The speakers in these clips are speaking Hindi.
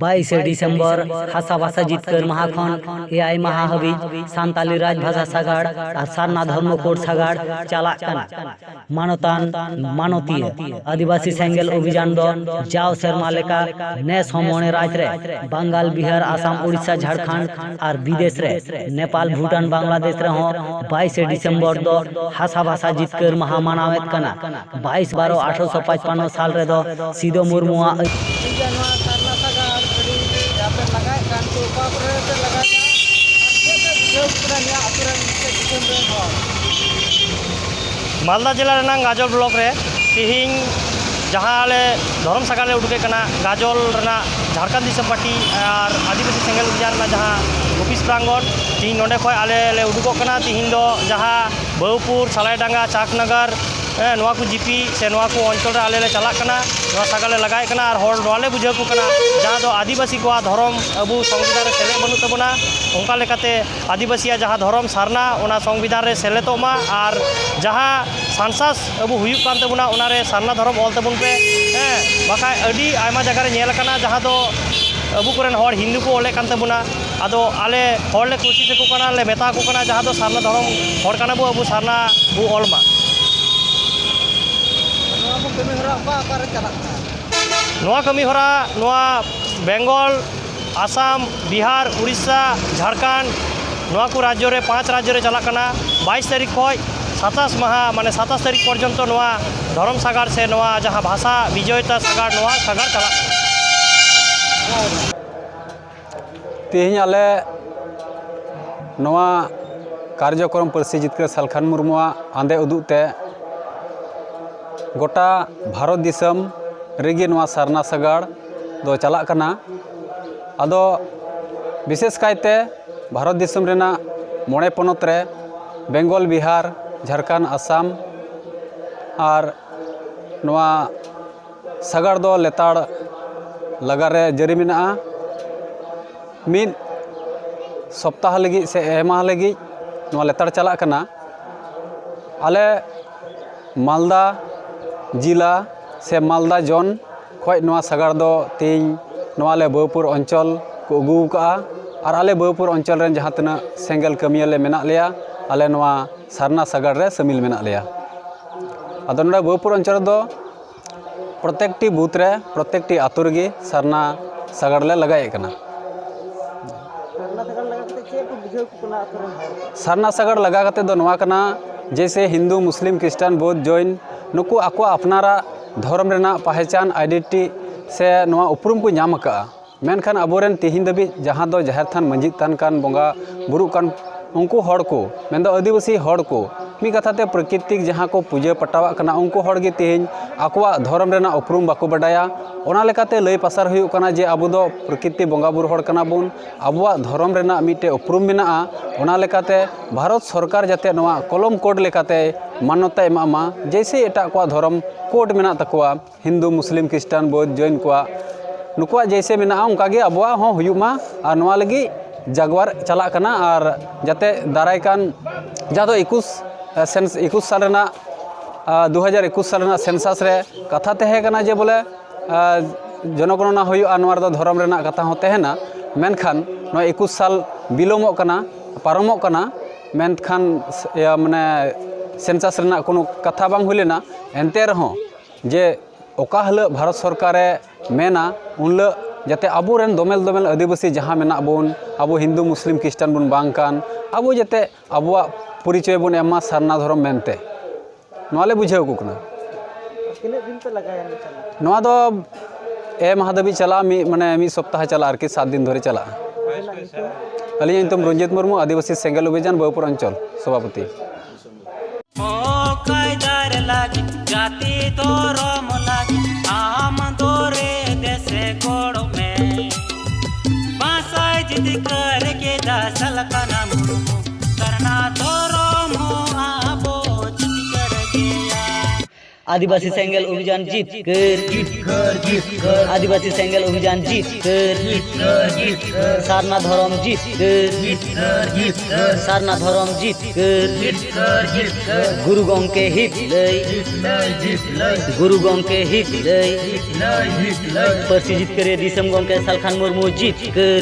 22 डिसेम्बर हासा भाषा जितकर महाखन एआई माहा हबी सानताली राजभाषा सागाड़ और सारना धर्म कोड सागाड़ चला मानतान मानतीय आदिवासी सेंगेल अभियान दो जाओ सेरमा लेका नेस हमोने राज रे बंगाल बिहार आसाम उड़ीसा झारखंड और विदेश रे नेपाल भूटान बांग्लादेश रे हो 22 डिसेम्बर दो हासा भाषा जितकर महा मनावेत कना 22/12/1855 साल रे दो सीधो मुर्मुआ मालदा जिला गाजल ब्लॉक रे तिहिंग जहाँ आले धर्म सागार उड़के गाजल झारखंड दिसम पार्टी और आदिवासी सेंगेल अभियान जहाँ ऑफिस प्रांगण तिहिंग नोडे खय आले उड़कोकना तिहिंग दो जहाँ बहुपुर सालाईडांगा चाकनगर नवा को जीपी से नवा को अंचल आले चलाकना सागार लगाए और हर बुझे को जहाँ दो आदिवासी को धर्म अब संविधान रे सेले बनू तबना उनका लेकाते आदिवासी जहाँ धर्म सारना ओना संविधान रे सेलेतोमा और जहाँ सांसास अब हुयुक कान तबना ओना रे सारना धर्म ऑल तबन पे बाखा अडी आयमा जगह रे नेल कना जहाँ दो अब कोरेन हर हिंदू को ओले कान तबना आदो आले हर ले कोशिश को कना ले मेता को कना जहाँ दो सारना धर्म हर कना बो अब सारना बो ऑलमा नवा कमी हरा नवा बेंगल आसाम बिहार उड़ीसा झारखंड नवा को राज्य रे 5 राज्य रे चलाकना 22 तारीख खय 27 माह माने 27 तारीख पर्यंत नवा धर्म सागार से नवा जहाँ भाषा विजयता सागार नवा सागार चला तेहिं आले नवा कार्यक्रम पार्सी जितकर सालखान मुर्मुआ आंदे उदुते गोटा भारत दिसम रेगे नवा सारना सागार दो चलाक कना आदो विशेष कायते भारत दिसम रेना मोड़े पनत रे बेंगल बिहार झारखंड आसाम और नवा सागार दो लेताड़ लगारे जारी मेना मिद सप्ताह लगी से एमाह लगी नवा लेताड़ चलाक कना आले मालदा जिला से मालदा जोन खय नवा सागार दो तीन नवा ले बहुपुर अंचल को अगू का और आले बहुपुर अंचल रेन जहाँ तना सेंगेल कमियाले मेना लिया आले नवा सारना सागार रे शामिल मेना लिया आदो नोडे बहुपुर अंचल दो प्रत्येकटी बूथ रे प्रत्येकटी आतु रेगे सारना सागार ले लगाए कना सारना सागार लगा कते दो नवा कना जैसे हिंदू मुस्लिम क्रिस्टियन बौद्ध जैन नुकु आको अपनारा धर्म रेना पहचान आइडेंटिटी से नवा उपरुम को नाम का मेनखान अबोरेन तिहिन दबी जहाँ दो जाहिर थान मंजी थान कान बोंगा बुरु कान उनको हड़ को मेन दो आदिवासी हड़ को मी कथाते प्राकृतिक जहाँ को पूजा पटावा कना उनको हड़ गे तिहिन आकोआ धर्म रेना उपरुम बाको बडाया ओना लेकाते लय पासार हुयुक कना जे आबो दो प्रकृति बोंगा बुरु हड़ कना बुन आबोआ धर्म रेना मिटे उपरुम मेना ओना लेकाते भारत सरकार जाते नवा कलम कोड लेकाते मान्यता एमामा जैसे एटा को धर्म कोड मेना तकवा हिंदू मुस्लिम क्रिस्टियन बौद्ध जैन को नुकुआ जैसे मेना उनकागे आबोआ हो हुयुमा और नवा लगी जागवार चला कना और जाते दारायकान जहाँ दो 21 साल रेना 2021 साल रेना सेंसास रे कथा तहे कना जे बोले जनगणना हुयुआ नवा दो धर्म रेना कथा हो तहेना मेनखान नवा 21 साल बिलोमोग कना पारमोग कना मेनखान माने सेंसास रेना कोनो कथा बांग हुई लेना एनते रहो जे ओका हल भारत सरकार मेना उनल जाते आबोरेन दोमेल दोमेल आदिवासी जहाँ मेना बोन आबो हिंदू मुस्लिम क्रिस्टियन बुन बांग कान आबो जाते आबोआ परिचय बुन एमा सारना धर्म मेनते नवाले बुझेव को कना किने दिन पे लगाया नवा दो ए माह दबी चला माने मी सप्ताह चला आरकी 7 दिन धरे चला अली तुम रंजित मुर्मू आदिवासी सेंगेल अभियान बहुपुर अंचल सभापति आदिवासी सेंगेल अभियान जीत कर आदिवासी सेंगेल अभियान जीत कर सारना धर्म जीत कर सारना धर्म जीत कर गुरु गंके हित गुरु गंके हित परसी जीत कर दिसम गंके सालखान मुर्मू जीत कर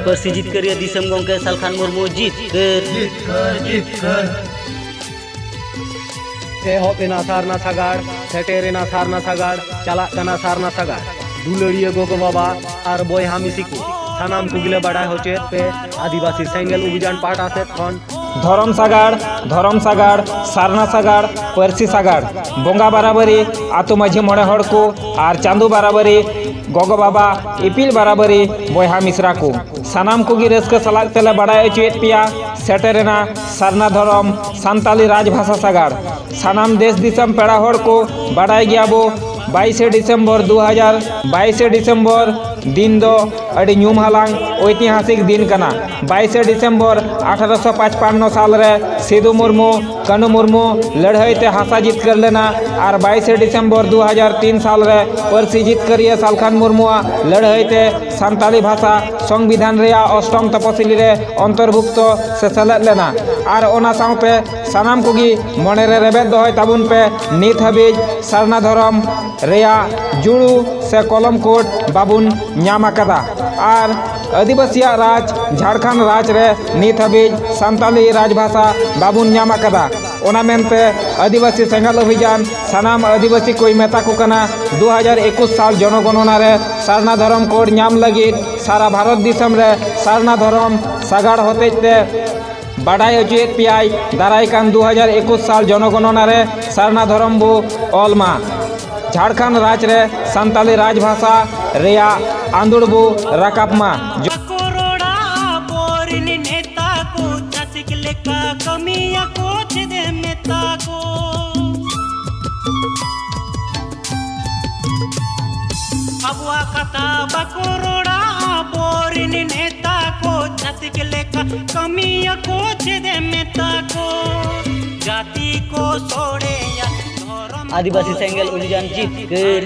परसी जीत कर दिसम गंके सालखान मुर्मू जीत कर एहबेना सारना सागाड़ सेटेरेना सारना सागाड़ चलाकना सारना सागाड़ दुलड़िया गोगो बाबा और बयहा मिसी को सानाम कुगले बाड़ाय होचेत पे आदिवासी सेंगेल अभियान पाटा सेत खन धरम सागाड़ सारना सागाड़ परसी सागाड़ बोंगा बराबरी आतु माझी मोड़े हड़ को और चांदू बराबरी गोगो बाबा इपिल बराबरी बयहा मिश्रा को सानाम को रस्का सलाक तेले बाड़ाय होचेत पिया सेटेरेना सारना धरम सान्ताली राजभाषा सागाड़ सानाम देश दिसम पेड़ा हड़ को बाड़ाय गया बो 22 डिसेम्बर 2022 डिसेम्बर दिन दो अड़ी ᱧᱩᱢ हालांग ऐतिहासिक दिन कना 22 डिसेम्बर 1855 साल रे सिदू मुर्मू कानू मुर्मू लड़ाई ते हासा जीत कर लेना और 22 डिसेम्बर 2003 साल रे परसी जीत करिए सालखान मुर्मुआ लड़ाई ते सान्ताली भाषा संविधान रे अष्टम तपसिली रे अंतर्भुक्त से सेलेद लेना और ओना साउते सानाम कोगी मने रे रेबेद दोहय ताबुन पे नित हाबिज सारना धरम रेया जुड़ू से कलम कोड बाबुन ᱧᱟᱢ ᱟᱠᱟᱫᱟ और आदिवासी राज झारखंड राज रे नित हाबिज सान्ताली राजभाषा बाबुन ᱧᱟᱢ ᱟᱠᱟᱫᱟ ओना मेनते आदिवासी सेंगेल अभियान सानाम आदिवासी कोई मेता को कना 2021 साल जनगणना रे सारना धरम कोड ᱧᱟᱢ लगित सारा भारत दिसम रे सारना धरम सागाड़ होतेते बाड़ाय होचेत पियाय दाराय कान 2021 साल जनगणना रे सारना धरम बो ओलमा झारखंड राज रे सान्ताली राजभाषा रेया आंदुड़बू राकापमा अबुआ कथा बकोरोड़ा बोरिन नेता को छतिक लेका कमिया को छेदे मेता को जाति को सोड़े या आदिवासी सेंगेल अभियान जीत कर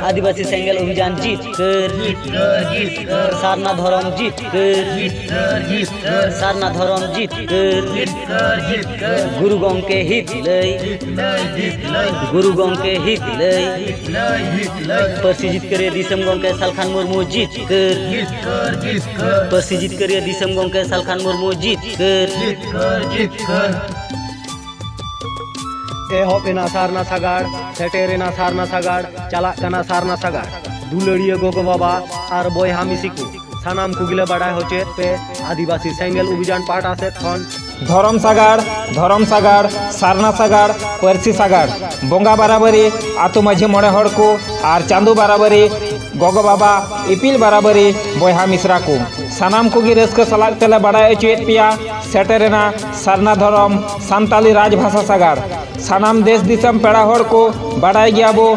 आदिवासी सेंगेल अभियान जीत कर सारना धर्म जीत कर सारना धर्म जीत कर गुरु गंके हित गुरु गंके हित परसी जीत कर दिसम गंके सालखान मुर्मू जीत कर परसी जीत कर दिसम गंके सालखान मुर्मू जीत कर एहबेना सारना सागाड़ सेटेरेना सारना सागाड़ चलाकना सारना सागाड़ दुलड़िया गोगो बाबा और बयहा मिसी को सानाम कुगले बाड़ाय होचेत पे आदिवासी सेंगेल अभियान पाटा सेत खन धरम सागाड़ सारना सागाड़ परसी सागाड़ बोंगा बराबरी आतु माझी मोड़े हड़ को और चांदू बराबरी गोगो बाबा इपिल बराबरी बयहा मिश्रा को सानाम को रस्का सलाक तेले बाड़ाय होचेत पिया सेटेरेना सारना धरम सान्ताली राजभाषा सागाड़ सानाम देश दिसम पेड़ा हड़ को बाड़ाय गया बो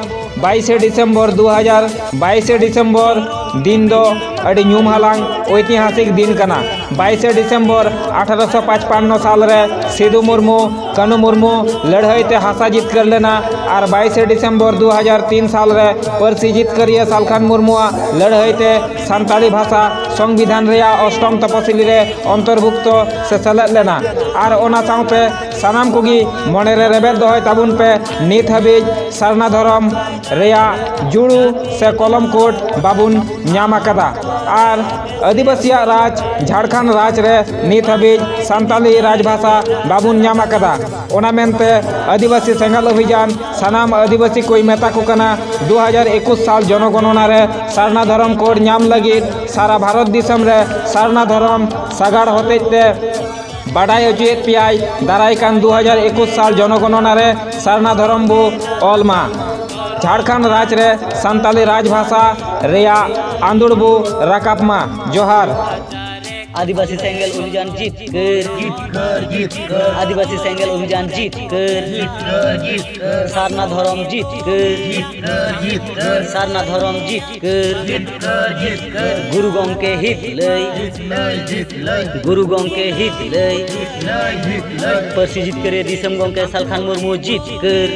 22 डिसेम्बर 2022 डिसेम्बर दिन दो अड़ी ᱧᱩᱢ हालांग ऐतिहासिक दिन कना 22 डिसेम्बर 1855 साल रे सिदू मुर्मू कानू मुर्मू लड़ाई ते हासा जीत कर लेना और 22 डिसेम्बर 2003 साल रे परसी जीत करिए सालखान मुर्मुआ लड़ाई ते सान्ताली भाषा संविधान रे अष्टम तपसिली रे अंतर्भुक्त से सेलेद लेना और ओना साउते सानाम कोगी मने रे रेबेद दोहय ताबुन पे नित हाबिज सारना धरम रेया जुड़ू से कलम कोड बाबुन ᱧᱟᱢ ᱟᱠᱟᱫᱟ और आदिवासी राज झारखंड राज रे नित हाबिज सान्ताली राजभाषा बाबुन ᱧᱟᱢ ᱟᱠᱟᱫᱟ ओना मेनते आदिवासी सेंगेल अभियान सानाम आदिवासी कोई मेता को कना 2021 साल जनगणना रे सारना धरम कोड ᱧᱟᱢ लगित सारा भारत दिसम रे सारना धरम सागाड़ होतेते बाड़ाय होचेत पियाय दाराय कान 2021 साल जनगणना रे सारना धरम बो ओलमा झारखंड राज रे सान्ताली राजभाषा रेया आंदुड़बू राकापमा जोहार। आदिवासी सेंगल अभियान जीत कर आदिवासी सेंगल अभियान जीत कर सारना धर्म जीत कर सारना धर्म जीत कर गुरु गंके हित लई गुरु गंके हित लई परसी जीत करे दिसम गंके सालखान मुर्मू जीत कर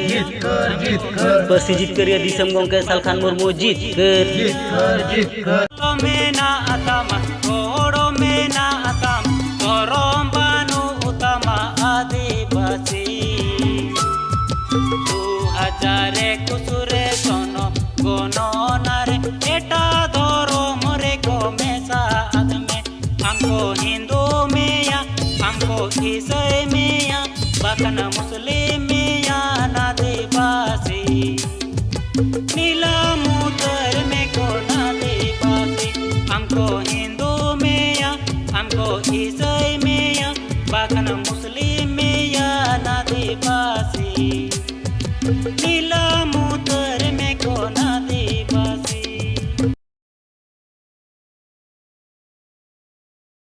परसी जीत करे दिसम गंके सालखान मुर्मू जीत कर मेना आतामा गोड़ो मेना आताम धरम बानु उतामा आदिवासी 2021 सनो गणनारे एटा धर्म रे को मेसा आदमे हमको हिंदू मेया हमको ईसाई मेया बाकन मुस्लिम मेया आदिवासी नीला मुदर में को आदिवासी हमको